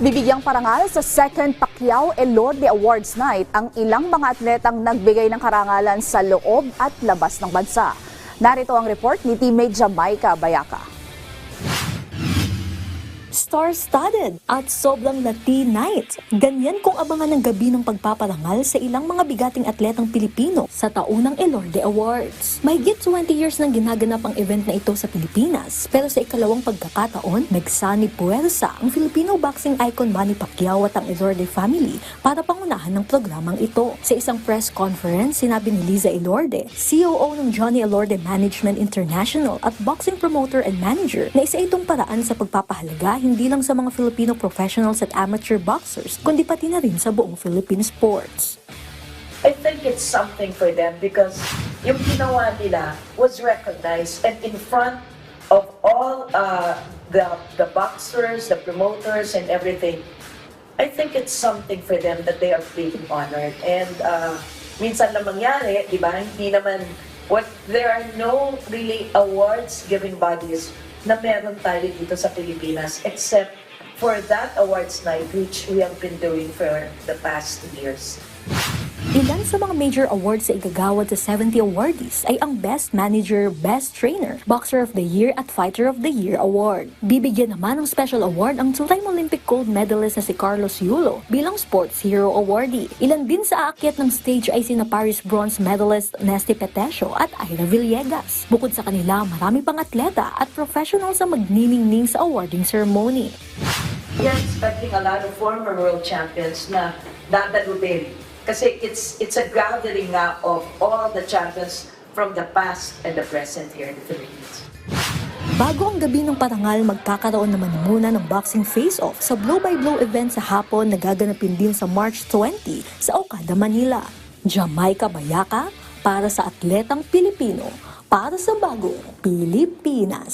Bibigyang parangal sa second Pacquiao Elorde Awards Night ang ilang mga atletang nagbigay ng karangalan sa loob at labas ng bansa. Narito ang report ni teammate Jamaica Bayaka. Star-studded at sobrang lati night. Ganyan kung abangan ng gabi ng pagpaparangal sa ilang mga bigating atletang Pilipino sa taunang Elorde Awards. Mahigit 20 years nang ginaganap ang event na ito sa Pilipinas, pero sa ikalawang pagkakataon, nagsanib puwersa ang Filipino boxing icon Manny Pacquiao at ang Elorde family para pangunahan ng programang ito. Sa isang press conference, sinabi ni Liza Elorde, COO ng Johnny Elorde Management International at boxing promoter and manager, na isa itong paraan sa pagpapahalaga hindi lang sa mga Filipino professionals at amateur boxers, kundi pati na rin sa buong Philippine sports. I think it's something for them because yung ginawa nila was recognized and in front of all the boxers, the promoters and everything. I think it's something for them that they are feeling honored. And minsan lang mangyari, di ba? Hindi naman, there are no really awards giving bodies na meron tayo dito sa Pilipinas except for that awards night which we have been doing for the past years. Ilan sa mga major awards sa igagawad sa 70 awardees ay ang Best Manager, Best Trainer, Boxer of the Year at Fighter of the Year award. Bibigyan naman ng special award ang two-time Olympic gold medalist na si Carlos Yulo bilang Sports Hero Awardee. Ilan din sa aakyat ng stage ay sina Paris bronze medalist Nesty Petesio at Ira Villegas. Bukod sa kanila, marami pang atleta at professionals ang magniningning sa awarding ceremony. We are expecting a lot of former world champions na dadalutin. Kasi it's a gathering nga of all the champions from the past and the present here in the Philippines. Bago ang gabi ng parangal, magkakaroon naman muna ng boxing face-off sa blow-by-blow event sa hapon na gaganapin din sa March 20 sa Okada, Manila. Jamaica Bayaka para sa atletang Pilipino, para sa bagong Pilipinas.